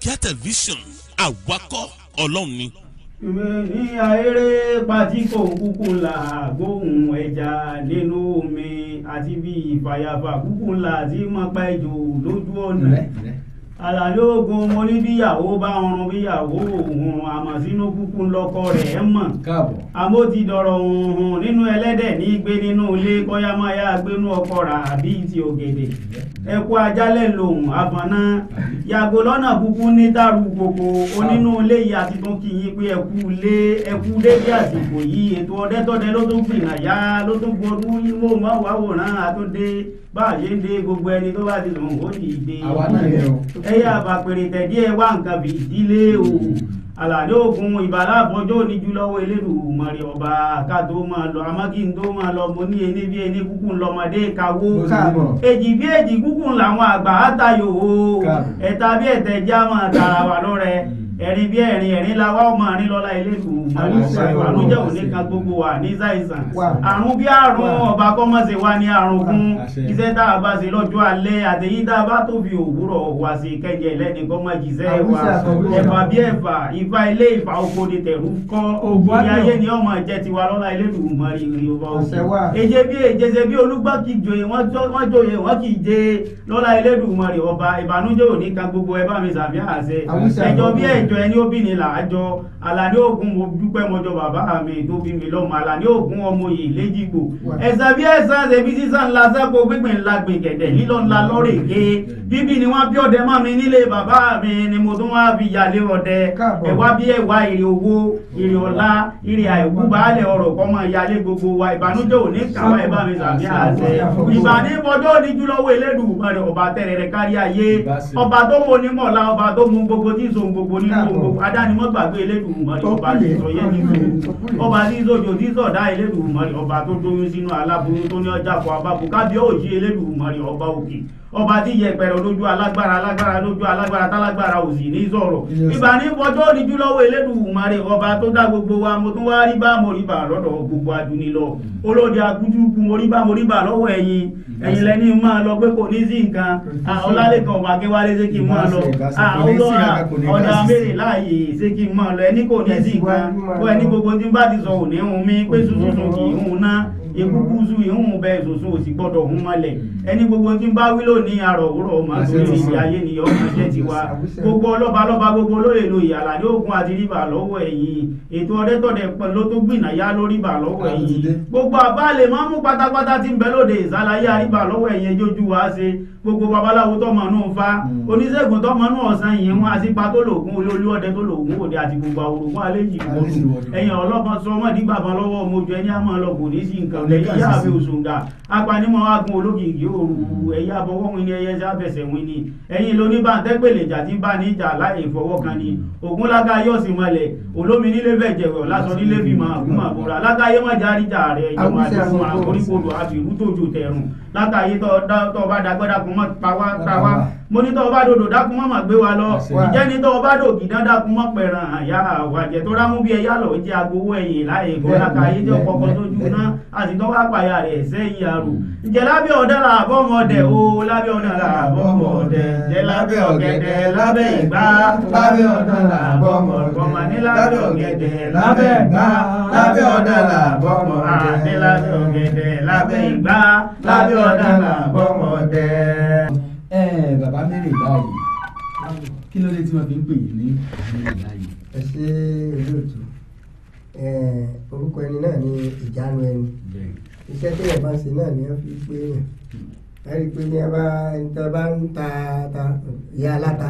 Àjíá tẹlifíṣàn àwakọ̀ ọlọ́run ni. ní ahéré pàtí kò kúkú ńlá gbóhùn ẹja nínú omi àti bí ìfàyàfà kúkú ńlá tí mo pa ejò lójú ọ̀nà. Àlàyé ogun mo ní bíyàwó bá ọrùn bíyàwó òun àmọ̀ sínú kúkú lọ́kọ rẹ̀ ẹ̀ mọ̀. Àmọ́ ti dọ̀rọ̀ òun nínú ẹlẹ́dẹ̀ ní gbé nínú ilé kọ́yá máa yá gbénú ọkọ rà àbí ti ògèdè. Ẹkú ajálẹ̀ lòun àfọ̀nà yàgò lọ́nà kúkú ní tàrú gbogbo onínú ilé yìí àti tó kì í pé ẹkú dédé àsìkò yìí ètò ọdẹ́tọ́dẹ́ ló tún gbìnà yá ló tún gbọdún ìwò máwòrán àtúndé báyé ń dé gbogbo ẹni tó bá ti lòun ó ní ìdè ẹ̀yà àbàpèrè tẹ̀dí ẹ̀ wá nǹkan bí ìdílé o Àlàdé Ògún ìbàlá àfọjọ́ oníjú lọ́wọ́ Elédùmarè ọba ká tó máa lọ amákí tó máa lọ mo ní ẹni bí ẹni kúkú lọmọdé kawó èjì bí èjì kúkú làwọn àgbà àtayò o ẹ̀ta bí ẹ̀tẹ̀ já máa tara wà lọ́rẹ ẹ̀rin bí ẹ̀rin làwọn ọmọ àrin lọ́la Elédùmarè àrùnjẹ́ òní kan gbogbo wà ní ṣàìsàn àrùn bí àrùn ọba kọ́mọ̀sẹ̀ wá ní àrùn kún iṣẹ́ tá a bá ṣe lọ́jọ́ alẹ́ àtẹ̀yí tá a bá tó fi òwúrọ̀ wá sí kẹ́jẹ lẹ́ni kọ́mọ̀jìṣẹ́ wa ẹ̀fà bí ẹ̀fà ìfà ilé ìfà oko ni tẹ̀rù kọ́ ìyá ayé ni ọmọ jẹ́ tiwa lọ́la Elédùmarè rí ọba òkú èjè bí èjèṣe bí olúgbọ́ kì í joyè wọ́n joyè wọ́n kì í jẹ lọ́la Elédùmarè ọba ìbànújẹ́ òní kan gbogbo ẹ bá mi sàmì àṣẹ ẹjọ́ bí ẹjọ́ ẹni ó bí ni làájọ Àlàdé Ògún mo dúpẹ́ mọ́jọ bàbá mi tó bí mi lọ́mọ Àlàdé Ògún ọmọ yìí léjìgbò ẹ̀sán bí ẹ̀sán ṣe bí sísan ńlá sẹ́kọ̀ọ́ gbígbìn ńlá gbẹ̀gẹ̀dẹ̀ lílọ́ ńlá lọ́rẹ̀ ké bíbí ni wọ́n bí ọdẹ mọ́ mi nílé bàbá mi ni mo tún wá fi yàlé ọdẹ ẹ̀wá bí ẹ̀wá èrè owó èrè ọlá èrè àìkú baálẹ̀ ọ̀rọ̀ kọ́ mọ́ yàlé gbogbo wa ìbànújẹ́ òní kàwá ẹ̀ bá mi sàmì àṣẹ ìbàní fọjọ́ oníjú lọ́wọ́ Elédùmarè ọba tẹ̀rẹ̀rẹ̀ kárí ayé ọba tó wo ní mọ̀lá ọba tó mú gbogbo tí so gbogbo nínú gbogbo adánimọ̀ gbàgbé Elédùmarè ọba tí sọ yẹ nínú ọba tí sọjọ tí sọdá Elédùmarè ọba tó dóyún sínú aláboyún tó ní ọjà kọ abáko kábíyèsí Elédùmarè ọba òkè ọba tí yẹpẹrẹ lójú alágbára lójú alágbára tálágbára ò sì ní sọ̀rọ̀ ìbá ní fọjọ́ oníjú lọ́wọ́ Elédùmarè ọba tó dá gbogbo wa mo tún wá rí bá mo rí bá lọ́dọ̀ gbogbo adúní lọ olóde akújúkú mo rí bá lọ́wọ́ ẹ̀yin lẹ́ni máa lọ pé kò ní sí nǹkan ọlálẹ́kan ọba akéwálé ṣé kí n máa lọ ọ̀dà mẹ́rin láàyè ṣé kí n máa lọ ẹni kò ní sí nǹkan ó ẹni gbogbo tí n bá ti sọ òní hun mi pé sùsùsù kì í hun ná ekukusu ìhun bẹ ìsòsò òsì gbọ́dọ̀ hun mọ́lẹ̀ ẹni gbogbo tí n bá wí lónìí àrọ̀ òwúrọ̀ máa tó lórí ìdí ayé ni ọmọ jẹ́ tiwa gbogbo ọlọ́ba gbogbo lóye lóye Àlàdé Ògún àti ríbà lọ́wọ́ ẹ̀yìn ètò ọdẹ́tọ̀dẹ̀ ló tó gbìnà yá lórí bà lọ́wọ́ ẹ̀yìn gbogbo àbálẹ̀ máa mú pátápátá tí ń bẹ lóde ìsàlàyé àríbà lọ́wọ́ ẹ̀yìn ẹjọ́jú wa ṣe gbogbo babaláwo tọmọ náà fa oníṣègùn tọmọ náà ọ̀sán yìí wọn àtipa tó lògùn olólú ọdẹ tó lògùn òde àti gbogbo àwòrán àlejò ìgbòho ẹ̀yìn ọlọ́pàá sọ ọmọ ìdígbà kan lọ́wọ́ ọmọdé ẹni àmọ́ ọlọ́kùn ní sí nǹkan lẹ́yìn yá àbí òṣùngà apanimọ̀ agun olókìkí òru ẹ̀yà àbọ̀wọ́wìn ni ẹyẹ sábẹ̀sẹ̀ wìn ni ẹ̀yìn lóníbàntẹ́gbèlè jà tí bá ní ìjà láì fọwọ́kan ni ògúnlága yóò sì mọlẹ̀ olómi nílé bẹ̀jẹ̀wẹ̀ lásọ nílé fi máa gún àbúrò alágáyé má járíjà rẹ̀ ìjọba àti fún àforíkodò àbìrú tójú tẹ̀rùn látàyé tó bá dagbẹ́dàkùn mọ́ pàwá mo ní tó bá dòdò dákun mọ́ mà gbé wa lọ ìjẹ́ ní tó bá dògì dákun mọ́ pẹ̀ràn àyà àwàjẹ́ tó rámú bí ẹyá lọ jẹ́ agbowó ẹ̀yìn láì kọ́ látàyé tí ó kọ́kọ́ sójú náà àti tó wá pàyà rẹ̀ sẹ́yìn àrò ìjẹ́ lábẹ́ ọ̀dẹ́ là àbọ̀mọ̀dẹ̀ o lábẹ́ ọ̀dẹ́ là àbọ̀mọ̀dẹ̀ jẹ́ lábẹ́ ọ̀gẹ̀dẹ̀ lábẹ́ ìgbà lábẹ́ ọ̀dẹ́ là àbọ̀mọ̀dẹ̀ kọ̀mà ní lábẹ́ ọ̀gẹ̀dẹ̀ lábẹ́ ìgbà lábẹ́ ọ̀dẹ́ là àbọ̀mọ̀dẹ̀ lábẹ́ ọ̀gẹ̀dẹ̀ lábẹ́ ìgbà lábẹ́ ọ̀dẹ́ là àbọ̀mọ̀dẹ̀. Bàbá mẹ́rin báyìí kí ló dé tí wọ́n fi ń pè yín ní mẹ́rin báyìí. ẹ ṣe olóòtú orúkọ ẹni náà ní ìjánu ẹni iṣẹ́ tí yẹn bá ń ṣe náà ni wọ́n fi pé yẹn ẹ rí i pé ní ẹ bá ń ta ìyá aláta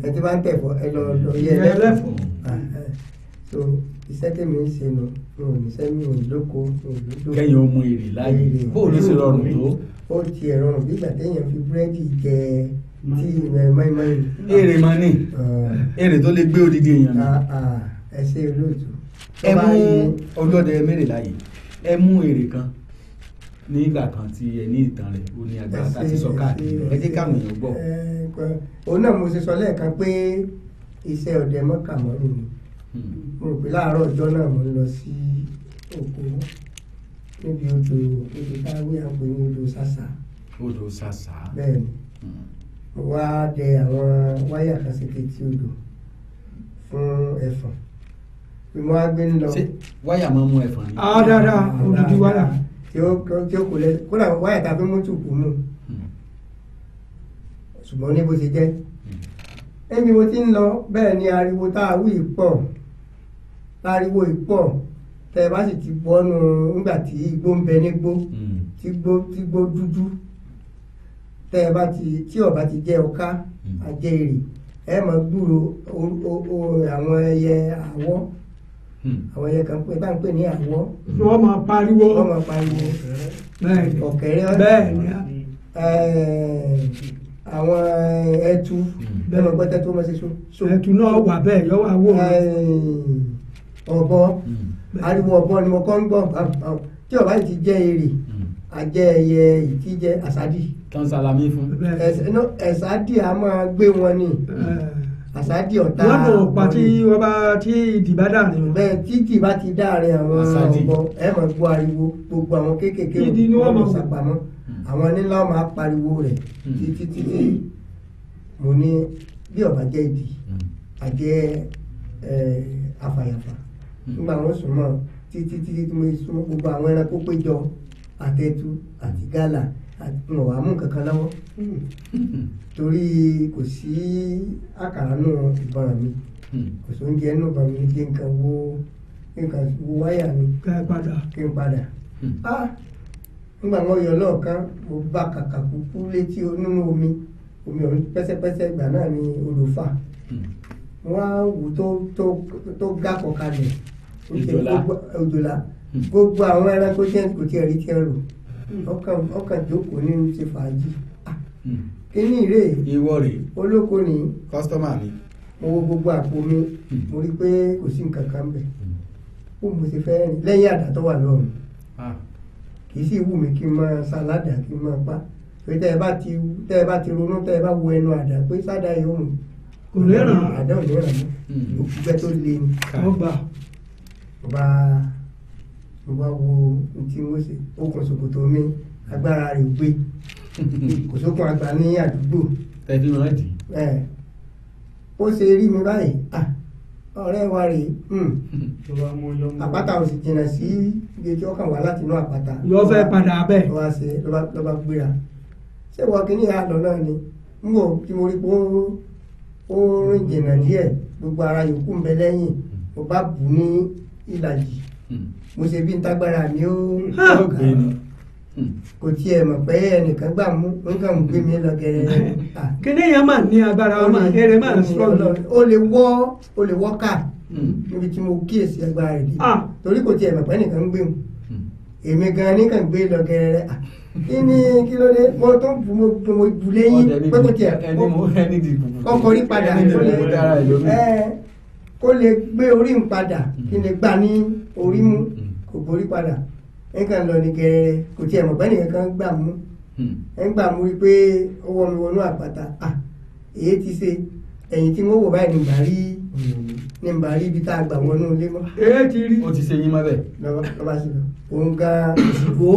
ẹ ti bá ń tẹ̀fọ́ ẹ lọ yẹ ẹlẹ́fọ́ so iṣẹ́ tèmi ń ṣe nù mi ò níṣẹ́ mi ò lóko kẹ́yìn ọmọ èrè láàyè bóò ló ṣe rọrùn tó. ó ti ẹ̀ rọrùn bí ìgbà téèyàn fi búrẹ́dì jẹ tí mọ́ínmọ́ín. èrè máa ní èrè tó lè gbé odidi èèyàn náà. ẹ ṣe olóòtú. ẹ mú ọlọ́dẹ mẹ́rin láàyè ẹ mú èrè kan ní ìgbà kan tí ẹ ní ìtàn rẹ̀ ó ní agbára láti sọ káàkiri ẹ jẹ́ káwọn èèyàn gbọ́. òun náà mo ṣe sọ lẹ́ẹ̀kan pé iṣẹ́ ọdẹ mọ́kàmọ́rù ni mo rò pé láàárọ̀ ọjọ́ náà mo ń lọ sí oko níbi odò táwé àpò ní odò sàṣà. odò sàṣà. bẹ́ẹ̀ni mo wá dẹ àwọn wáyà kan sí etí odò fún ẹ̀fọ̀n bí mo wá gbé ń lọ. ṣé wáyà máa ń mú ẹ̀fọn ni. dáadáa odidi wáyà. tí ó kò lẹ kódà wáyà tá a fi mú tùkú mú ṣùgbọ́n ní bó ṣe jẹ́ ẹbí mo ti ń lọ bẹ́ẹ̀ ni ariwo tá a wí pọ̀ ariwo ìpọ̀ tẹ ẹ bá sì ti bọ́nu nígbà tí igbó ń bẹ nígbó tí gbó dúdú tẹ ẹ bá ti tí ọba ti jẹ ọká àjẹ èrè ẹ máa gbúrò àwọn ẹyẹ àwọ̀ àwọn ẹyẹ kan pé bá ń pè ní àwọ̀ wọ́n máa pariwo ọ̀kẹ́rẹ́ bẹ́ẹ̀ ni àwọn ẹtu bẹ́ẹ̀ máa gbọ́tẹ́ tó máa ṣe so ẹtu náà wà bẹ́ẹ̀ yọ wà wò ọ̀bọ ariwo ọ̀bọ ni mo kọ́ ń gbọ́ tí ọba yìí ti jẹ́ èrè àjẹ́ ẹyẹ yìí ti jẹ́ àsádì. tán salami fún. ẹ̀sádì a máa gbé wọn ni àsádì ọ̀tá. wọ́n bọ̀ pa tí wọ́n bá tí ìdìbà dàrin. bẹ́ẹ̀ tí ìdì bá ti dáàrin àwọn ọ̀bọ ẹ máa gbọ́ ariwo gbogbo àwọn kéékèèké wọ́n máa sàpamọ́ àwọn nílá máa pariwo rẹ̀ títí mo ní bí ọba jẹ́ ìdì àjẹ́ afàyàfà nígbà wọn sùn mọ́ títí tí mo sún gbogbo àwọn ẹranko péjọ àtẹ̀tù àti gálà àti ọ̀wà mú kankan lọ́wọ́ torí kò sí àkàrà nù ìbọn mi kò sí oúnjẹ nù ìbọn mi kí nǹkan wo wáyà mi kí n padà nígbà wọn yọ lọ́ọ̀kan mo bá kàkà kúkú létí nínú omi ọ̀hún pẹ́sẹ́pẹ́sẹ́ ìgbà náà ni odò fà wọ́n á wù tó gákọ̀ kalẹ̀ òjòlá gbogbo àwọn ẹranko jẹ́ kò tí ẹ rí tí ẹ rò ọkàn jókòó ní ṣe fàájì kíní ìrè ìwọ rè olóko ni kọ́sítọ́mà mi. mo wo gbogbo àpò mi mo rí i pé kò sí nǹkan kan bẹ̀ ó mo ṣe fẹ́ rìn lẹ́yìn àdá tó wà lọ́rùn kì í sì wù mí kí n máa ṣàládà kí n máa pa pé tẹ́ ẹ bá ti ronú tẹ́ ẹ bá wo ẹnu àdá pé sádà yóò mú kò léràn àdá ò léràn mọ́ òkúgbẹ́ tó le ni mo bá wo tí wọ́n ṣe okùn ṣòkòtò mi agbára rẹ̀ gbé kò sókun àgbà ní àdúgbò tẹ̀bí wọn dì. ó ṣe rí mi báyìí ọ̀rẹ́ wa rèé àpáta ò sì jìnnà sí ibi tí wọ́n kàn wá láti inú àpáta. yọ fẹ́ padà bẹ́ẹ̀. lọ́ba gbéra ṣé wọ́n kí ní àlọ́ náà ni n wò tí mo rí pé ó rìn jìnnà díẹ̀ gbogbo ara yòókù ń bẹ lẹ́yìn mo bá bù ní ìlàjì mo ṣe bí n tágbára mi ó gbé ni kò tiẹ̀ mọ̀ pé ẹnìkan gbà mú nǹkan mú gbé mi lọ gẹ̀rẹ́. kíní yẹn máa ní agbára ọmọ eré máa ń sọ̀rọ̀. ó lè wọ́ ká níbi tí mo kíyèsí agbára rẹ̀ dé torí kò tiẹ̀ mọ̀ pé ẹnìkan ń gbé mu èmi gan ní kàn gbé lọ gẹ̀rẹ́ kí ló dé mo tó mo bù lẹ́yìn pé kò tiẹ̀ kọ́kọ́ rí padà kó lè gbé orí ń padà kí n lè gbà ní orí mú kò borí padà nǹkan lọ ní gẹ̀rẹ́ kò tiẹ̀ mọ̀ pé nìkan kan gbà mú ẹ̀ ń gbà mú wípé ó wọ́ mi wọnú àpáta èyí ti ṣe ẹ̀yìn tí wọ́n wò báyìí ní ìgbà rí ibi tá a gbà wọnú ilé mọ́. èyí ti rí. ó ti ṣe yín mọ́ bẹ́ẹ̀. lọ́ba sí lọ òun gan ìsìnkú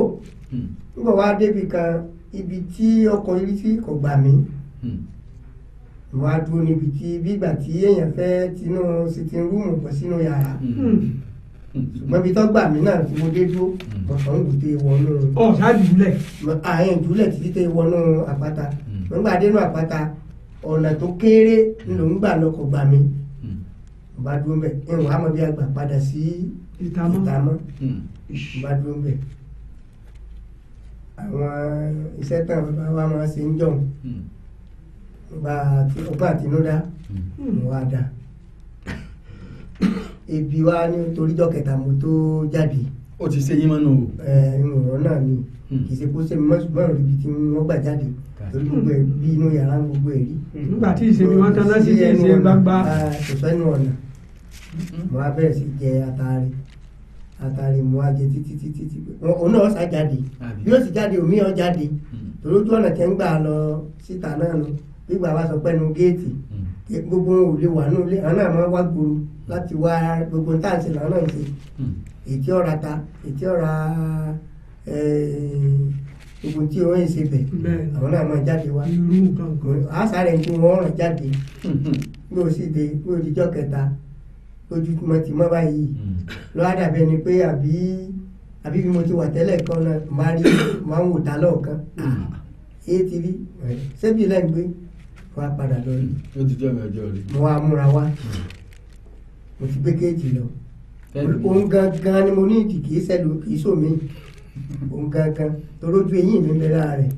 nígbà wá débi kan ibi tí ọkọ̀ irí sí kò gbà mí wọ́n á dúró níbi tí bí ìgbà tí èèyàn fẹ́ tinú sitting room bọ̀ sínú yàrá ṣùgbọ́n ibi tó gbà mí náà tí mo dé dúró mọ̀sán ń gùn tẹ wọnú. ọ̀sán jùlẹ̀. àyẹ̀ ìjùlẹ̀ títí tẹ wọnú àpáta nígbà dénú àpáta ọ̀nà tó kéré ló ń gbà lọkọ̀ gbà mí bá dúró mbẹ ìwọ̀n àmọ́ bí àgbà padà sí ìtàmọ́ bá dúró mbẹ. àwọn iṣẹ́ tán bàbá wa máa ṣe ń jọ̀ ọgbà àtinúdá mo wá dà ebi wa ní toríjọ́ kẹta mo tó jáde. ó ti ṣe yín mọ́nú o. ìrọ̀rọ̀ náà ni kì í ṣe kó ṣe mọ́ ṣùgbọ́n ibi tí wọ́n gbà jáde torí gbogbo ẹ̀ bí inú yàrá gbogbo ẹ̀ rí. nígbà tí ìṣèlú wọn tán lọ sí ìṣe gbangba. kò sẹ́nu ọ̀nà mo á bẹ̀rẹ̀ sí jẹ àtàrí mo á jẹ títí òun náà ṣá jáde bí ó sì jáde omi ọ̀ jáde torí ojú ọ̀nà tẹ́ ń gbà lọ síta náà nu gbígbà wa sọ pé nu géètì gbogbo wọn ò lè wà nínú ilé àwọn náà máa wá gbòòrò láti wá gbogbo ní táǹsì làwọn náà ń ṣe ètí ọ̀ra ta ètí ọ̀ra gbogbo tí wọ́n ń ṣe bẹ̀ àwọn náà máa jáde wá irú nǹkan kan. àṣà rẹ̀ tí wọ́n ràn jáde bí o sì dé bí o dijọ́ kẹta ojúmọ́ ti mọ́ báyìí lọ́wọ́ dàbí ẹni pé àbí bí mo ti wà tẹ́lẹ̀ kan náà máa ń wò tá lọ́ọ̀kan èyí ti rí ṣébí lẹ́gbẹ́ wọ́n á padà lọ rí. ó ti jọ́ mi ọjọ́ rí. mo wá múra wá mo ti gbé kéèjì lọ òun gangan ni mo ní ìdí kìí sẹ́lu kìí sòmí òun gangan torójú eyín mi bẹ̀rẹ̀ rẹ̀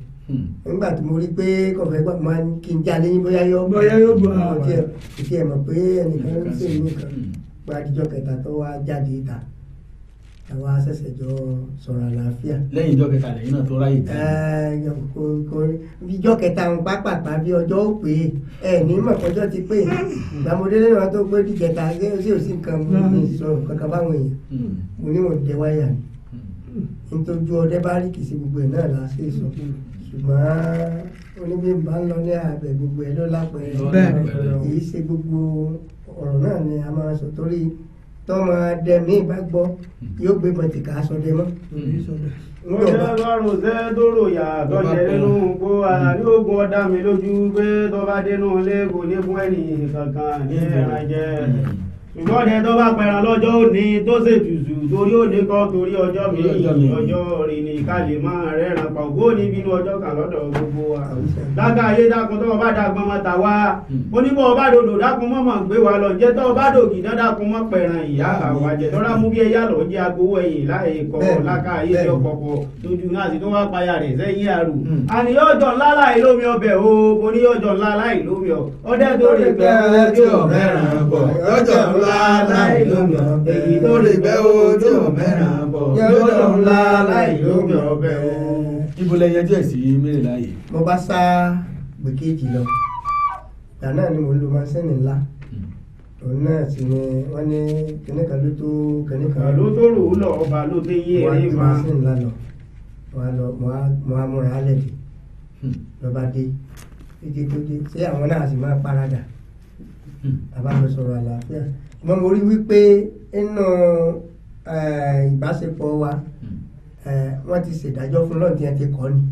nígbà tí mo rí pé kọ̀fẹ́ gbà máa ń kí n já léyìn bóyá yóò gbọ́ àwọn kò tiẹ̀ mọ̀ pé ẹnìkan ń sè mí kan gba àdìjọ kẹta tó wá jáde ìta àwa ṣẹ̀ṣẹ̀ jọ sọ̀rọ̀ àlàáfíà. lẹ́yìn ìjọ kẹta lẹ́yìn náà tó ráyè tí. ìjọ kẹta ń pápápá bí ọjọ́ ó pè é ní mọ̀kọ́jọ́ ti pè é ìgbàmọdé lẹ́nu wọn tó pé díjẹta ṣé ò sí nǹkan mi sọ̀rọ̀ kankan báwọn èèyàn mo ní mo dẹ wáyà ni nítorí ọdẹ bá rí kìí sí gbogbo ẹ̀ náà la ṣe sọ ṣùgbọ́n oníbí bá ń lọ ní àbẹ̀ gbogbo ẹ̀ ló lápẹ̀rẹ̀ èyí ṣe gbogbo ọ̀rọ̀ náà ni a máa sọ torí tọ́mọ dẹ̀mí bá gbọ́ yóò gbé bọ̀tìkà aṣọ dẹ mọ́. Ọjọ́ lọ́rùn ṣẹ́ tó ròyà tọ́jẹ́ nínú gbó àní ogun ọ̀dá mi lójú pé tó bá dénú ilé kò ní fún ẹnì kankan ní ẹran jẹ. Ṣùgbọ́n ọdẹ tó bá pẹran lọ́jọ́ òní tó ṣètùtù torí òní kọ́ torí ọjọ́ mi ọjọ́ rí ni ká lè máa rẹ́ràn pa ògbó ní bínú ọjọ́ kan lọ́dọ̀ gbogbo wa. Dáká ayé dákun tó bá dágbọ́n mọ́ ta wá. Oníbọ̀ ọba dòdò dákun mọ́ mọ̀ gbé wa lọ jẹ́ tó bá dògì náà dákun mọ́ pẹ̀ràn ìyá àwọn àjẹtọ́ra mú bí ẹyá lọ jẹ́ agbowó ẹ̀yìn láì kọ́ láká ayé tí ọkọ̀ọ̀kọ̀ tójú náà sì tó wá payà rẹ̀ sẹ́yìn àrù. Àní yọjọ́ ńlá láì lómi ọbẹ̀ o mo ní yọjọ́ ńlá láì lómi ọ ọdẹ tó rí pẹ́ tí ò mẹ́ràn bọ̀ yọjọ́ ńlá láì lómi ọbẹ̀ èyí tó rí pẹ́ o tí ò mẹ́ràn bọ̀ yọjọ́ ńlá láì lómi ọbẹ̀ o. ibo lẹ yẹjú ẹ sí mẹ́rin láàyè. mo bá sá gbèkéjì lọ ìgbà náà ni mo lo masẹ́nì ńlá òun náà sì ni wọ́n ní kíní kan ló tó kíní kan ló tó rò ó lọ ọba ló dé yé eré ma masẹ́nì ńlá lọ mo á múra alẹ́ dé lọ́ba dé títí tó dé ṣé àwọn náà sì máa paradà àbájọ sọ̀rọ̀ àlàáfíà mo rí wípé inú ìbáṣepọ̀ wa wọ́n ti ṣèdájọ́ fún lọ́ọ̀tì ẹ̀ ti kọ́ ni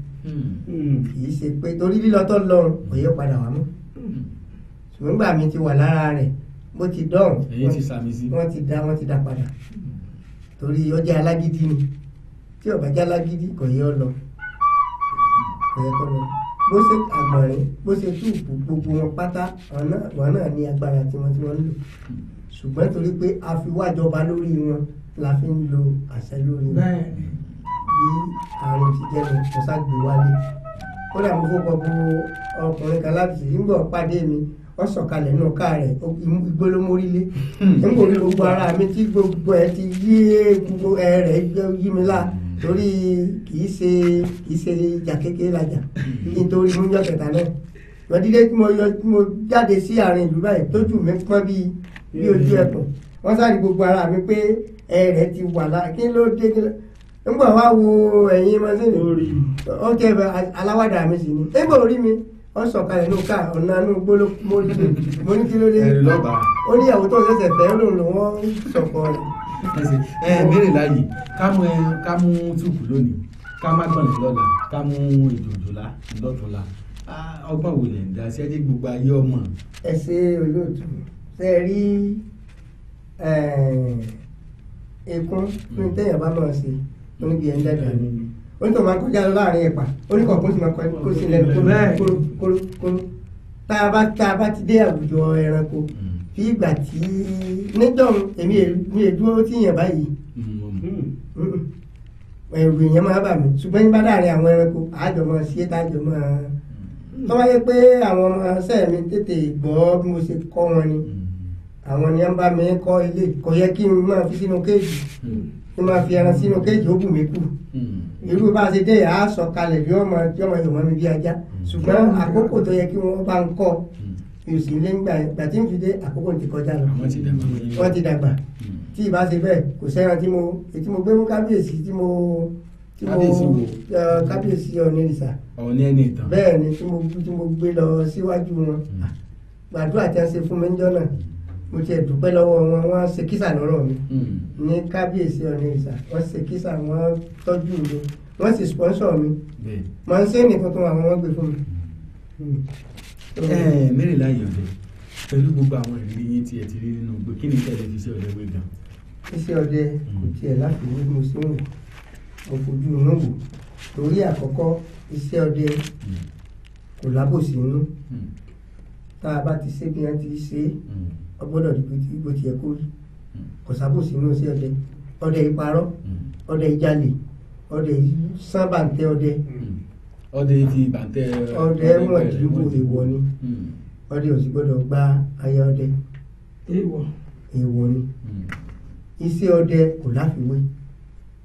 kì í ṣe pé torí lílọ tó lọ́run kò yẹ padà wá mọ́ ṣùgbọ́n gbà mí ti wà lára rẹ̀ bó ti dọ̀hùn wọ́n ti dá padà torí ọjà alágídí ni tí ọba jẹ́ alágídí kò yẹ ọ lọ kò yẹ kọ́ lọ bó ṣe àgbọ̀nrín bó ṣe túùpù gbogbo wọn pátá wọn náà ní agbára tiwọn tí wọ́n ń lò ṣùgbọ́n torí pé a fi wájọba lórí wọn la fi ń lo àṣẹ lórí wọn bí àrùn ti jẹ́ ní ọ̀ságbé wálé ó dà mú fọ́pọ̀ bó ọkùnrin kan láti nígbà pàdé mi wọ́n sọ̀kalẹ̀ nínú káà rẹ̀ igbó ló mórílé nígbà orí gbogbo ara mi tí gbogbo ẹ̀ ti yí gbogbo ẹ̀ rẹ̀ yí mi lá torí kìí ṣe ìjà kékeré lajà nítorí mú yọ kẹta náà wọ́n dídé tí mo jáde sí àárín ìlú báyìí tójú mi pọ́n bí ojú ẹkùn wọ́n sáré gbogbo ara mi pé ẹ̀ rẹ̀ ti wà lá kí ló dé nígbà wá wo ẹ̀yìn mọ́sílì ó jẹ́ aláwàdà mi sì ni nígbà orí mi ó sọ̀kalẹ̀ ní ká ọ̀nà inú gbóló mo ní kí ló dé ó ní ìyàwó tó ń ṣẹ̀ṣẹ̀ fẹ́ lòun ló wọ́n sọ̀kọ rẹ̀. mẹ́rin láàyè ká mú túùpù lónìí ká má gbọ̀nà lọ́la ká mú ìjòjòlá lọ́tọ̀ọ̀la ọgbọ́n wo lẹ̀ ń dá sí ẹjẹ́ gbogbo ayé ọmọ. ẹ ṣe olóòtú ṣe rí ekún ní tẹ́yàn bá máa ṣe oníbi ẹ̀ ń dàgbà ni onítọ̀ máa ń kọjá lọ láàrin ẹ̀pà oníkọ̀ọ̀kún sì máa kó sí lẹ́nu kóró tá a bá ti dé àwùjọ ẹranko bí ìgbà tí níjọ́ èmi èdúró tí yẹn báyìí ẹ̀rù èèyàn máa bà mí ṣùgbọ́n ní bá dáàrin àwọn ẹranko àjọ máa ṣe tájọ máa tó wáyé pé àwọn ọmọ ṣẹ́ mi tètè gbọ́ bí mo ṣe kọ́ wọn ni àwọn ni wọ́n bá mi kọ́ ilé kò yẹ kí n máa fi sínú kéèjì kí n máa fi ẹran sínú kéèjì ó bù mí kù irú bá ṣe dé yà á sọ kalẹ̀ bí ọmọ yòmọ́ mi bí ajá ṣùgbọ́n àkókò tó yẹ kí wọ́n bá ń kọ́ yóò sì lé ńgbà yẹn gbàtí ń fi dé àkókò ti kọjá lọ wọ́n ti dàgbà tí ì bá ṣe bẹ́ẹ̀ kò sẹ́ran tí mo gbé mú kábíyèsí kábíyèsí Ọ̀nìrìṣà bẹ́ẹ̀ ni tí mo gbé lọ síwájú wọn gbàdúrà tí wọ́n ṣe fún mi níjọ́ náà mo ti dúpẹ́ lọ́wọ́ wọn wọ́n ṣe kísà lọ́rọ̀ mi ní kábíyèsí Ọ̀nìrìṣà wọ́n ṣe kísà wọ́n tọ́jú mi wọ́n sì sponsor mi màá ń ṣe ní tuntun àwọn wọ́n gbé fún mi. mẹ́rìnlá yọ̀dẹ̀ pẹ̀lú gbogbo àwọn ìrírí yín tí ẹ ti rí nínú gbé kí ni tẹ̀lé fi ṣe ọ̀dẹ̀ wé gan. iṣẹ́ ọdẹ kò tiẹ̀ láti wí mo sí wò mo fojú inú wò torí àkọ́kọ́ iṣẹ́ ọdẹ kò lábòsí inú tá a bá ti ṣe bí wọ́n ti ṣe ọ gbọ́dọ̀ di bó ti yẹ kó rí kò sábòsí inú iṣẹ́ ọdẹ ọdẹ ìparọ́ ọdẹ ìjalè ọdẹ sábàǹtẹ ọdẹ ọdẹ ti bàǹtẹ ọdẹ wọn ìdìbò èèwọ̀ ni ọdẹ ò sì gbọ́dọ̀ gba aya ọdẹ èèwọ̀ ni iṣẹ́ ọdẹ kò láfiwé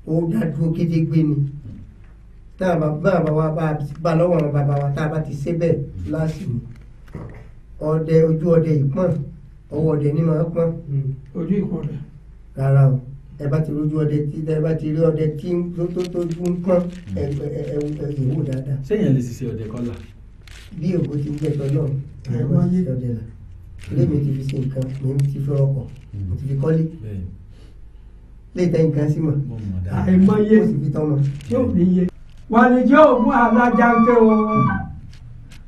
ó dádúró gédégbé ni tá a bá wa bá lọ́wọ́ àwọn bàbá wa tá a bá ti ṣe bẹ́ẹ̀ láàsì ni ọdẹ ojú ọdẹ ìpọ́n ọwọ́ ọdẹ ní máa pọ́n ojú ìkọdẹ rárá o ẹ bá ti rójú ọdẹ tí ẹ bá ti rí ọdẹ tí tó ń pọ́n ìwò dáadáa. sẹ́yìn lè ṣiṣẹ́ ọdẹ kọ́là. bí òkú ti ń gbẹ̀tọ̀ náà ẹ máa ṣiṣẹ́ ọdẹ là ilé mi ti fi ṣe nǹkan mi ti fi ọkọ̀ mo ti fi kọ́lé lè tẹ nǹkan sí mọ̀ àìmọye ó sì fi tọ́ mọ̀. tí ò níye wàlìjẹ́ ògùn alájà ń ké o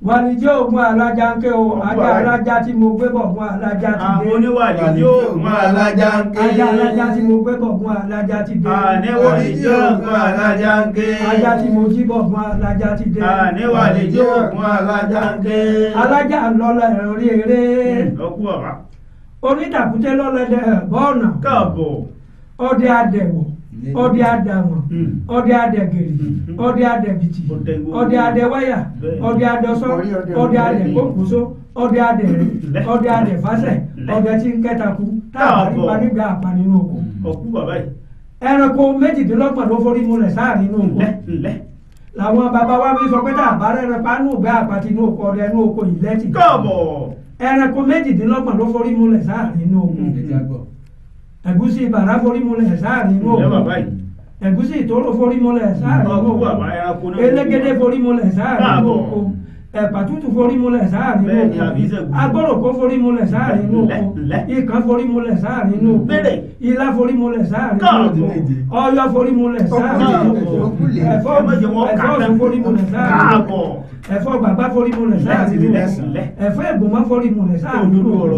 wàlìjẹ́ ògùn alájà ń ké o ajá alájà tí mo gbé bọ̀ fún alájà ti dé. àwọn oníwàlìjẹ́ ògùn alájà ń ké. ajá alájà tí mo gbé bọ̀ fún alájà ti dé. àníwàlìjẹ́ ògùn alájà ń ké. ajá tí mo jí bọ̀ fún alájà ti dé. àníwàlìjẹ́ ògùn alájà ń ké. alájà lọ́lọ́ ẹ̀rọ rí eré. ọkú ọ̀rá. onítàkùtẹ́ lọ́lẹ́dẹ̀ bọ́ọ̀nà. káàbọ̀. ọdẹ adẹ̀wọ̀ ọdẹ adàwọ̀n ọdẹ adẹ̀gẹ̀rẹ̀ ọdẹ adẹ̀bìtì ọdẹ adẹ̀wáyà ọdẹ adọ̀sọ́ ọdẹ adẹ̀kókòsó ọdẹ adẹ̀rẹ̀ ọdẹ adẹ̀fásẹ̀ ọdẹ tí ń kẹta kú táàbàrí panígbà àpá nínú oko. ọkú bàbá yìí. ẹranko méjìdínlọ́gbọ̀n ló forí múlẹ̀ sáà nínú oko. làwọn bàbá wa fi sọ pé táàbàrí ẹran pánú ìgbà àpàtì inú oko ọdẹ inú oko yìí lẹ́tì. káàbọ̀. ẹranko méjìdínlọ́gbọ̀n ló forí múlẹ̀ sáà nínú oko. ẹ̀gúsí bàrà forí múlẹ̀ sáàrin inú oko ẹ̀gúsí ìtòrò forí múlẹ̀ sáàrin inú oko elégédé forí múlẹ̀ sáàrin inú oko ẹ̀pà tútù forí múlẹ̀ sáàrin inú oko agbóròkó forí múlẹ̀ sáàrin inú oko ikàn forí múlẹ̀ sáàrin inú oko ilá forí múlẹ̀ sáàrin inú oko ọ̀yọ̀ forí múlẹ̀ sáàrin inú oko ẹ̀fọ́ ọ̀sùn forí múlẹ̀ sáàrin inú oko ẹ̀fọ́ gbàgbá forí múlẹ̀ sáàrin inú oko ẹ̀fọ́ ègbòmọ́ forí múlẹ̀ sáàrin inú oko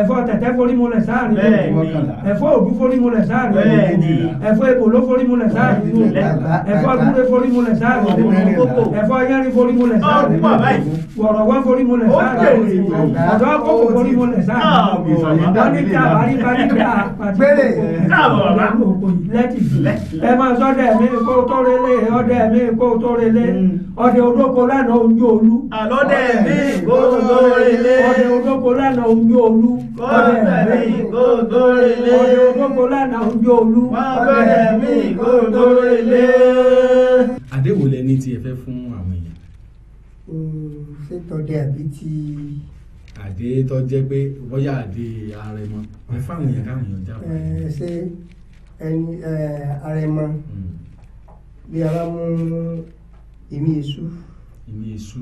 ẹ̀fọ́ tẹ̀tẹ̀ forí múlẹ̀ sáàrin inú oko ẹ̀fọ́ òdú forí múlẹ̀ sáàrin inú oko ẹ̀fọ́ èbòló forí múlẹ̀ sáàrin inú oko ẹ̀fọ́ gúre forí múlẹ̀ sáàrin inú oko ẹ̀fọ́ yẹ́rin forí múlẹ̀ sáàrin inú oko wọ̀rọ̀wọ́ forí múlẹ̀ sáàrin inú oko ọ̀dọ́ kókò forí múlẹ̀ sáàrin inú oko wọ́n ní kí àbárí panígbà pàtó oko lẹ́tì ẹ máa sọ́dẹ̀ mi kó tó relé ọdẹ mi kó tó relé ọdẹ olóko lánàá ojú olú. àlọ́dẹ̀ mi kó tó relé. ọdẹ olóko lánàá ojú olú. ọdẹ mi kó tó relé. ọdẹ olóko lánàá ojú olú. ọdẹ mi kó tó relé. àdéhùn lẹni tí ẹ fẹ́ fún àwọn èèyàn. ṣé tọdẹ àbí ti. àdé tó jẹ́ pé bóyá àdé àrẹ̀mọ ẹ fáwọn èèyàn káwọn èèyàn jábọ̀. ṣé ẹni àrẹ̀mọ bí a bá mú ìmí èṣù. ìmí èṣù.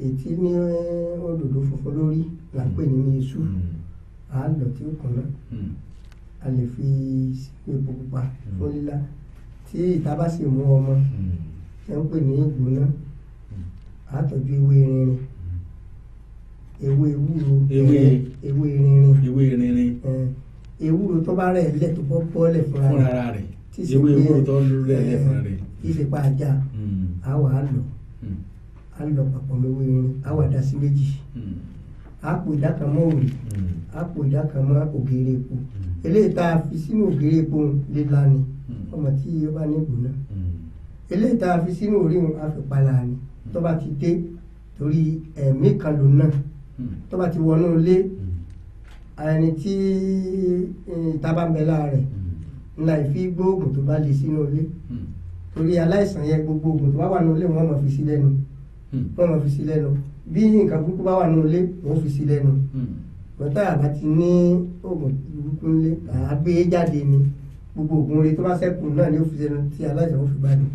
ètí ní òdòdó funfun lórí là ń pè ní ìmí èṣù. à á lọ tí ó kàn náà a lè fi sínú epo pupa fún lílá tí ìta bá sì mú ọmọ ẹ ń pè ní ìgbóná à á tọ́jú ewé rinrin ewé ewúro ewé rinrin ewúro tó bá rẹ̀ lẹ̀ tó bọ́ bọ́lẹ̀ fúnra rẹ̀ ewé ewúro tó rẹ̀ lẹ̀ fúnra rẹ̀ tí ìṣe pa ajá a wà á lọ papọ̀ mọ́ ewé rinrin a wà dá sí méjì a pò ìdá kan mọ́ òrì a pò ìdá kan mọ́ ògèrè epo eléyìí tá a fi sínú ògèrè epo líla ni ọmọ tí ó bá ní ìgbóná eléyìí tá a fi sínú orí wọn a fi palà ni tó bá ti dé torí ẹ̀mí kan lò náà tó bá ti wọnú ilé ẹni tí ìta bá ń bẹ lára rẹ̀ ńlá ìfi gbóògùn tó bá lè sínú ilé torí aláìsàn yẹn gbogbo oògùn tó bá wà nínú ilé wọn máa fi sí lẹ́nu wọn máa fi sí lẹ́nu bí nǹkan burúkú bá wà nínú ilé wọn fi sí lẹ́nu bọ́tà àbá ti ní oògùn burúkú nílé àgbé jáde ni gbogbo oògùn rẹ̀ tó bá ṣẹ́kù náà ni ó fi sẹ́nu tí aláìsàn ó fi gbádùn.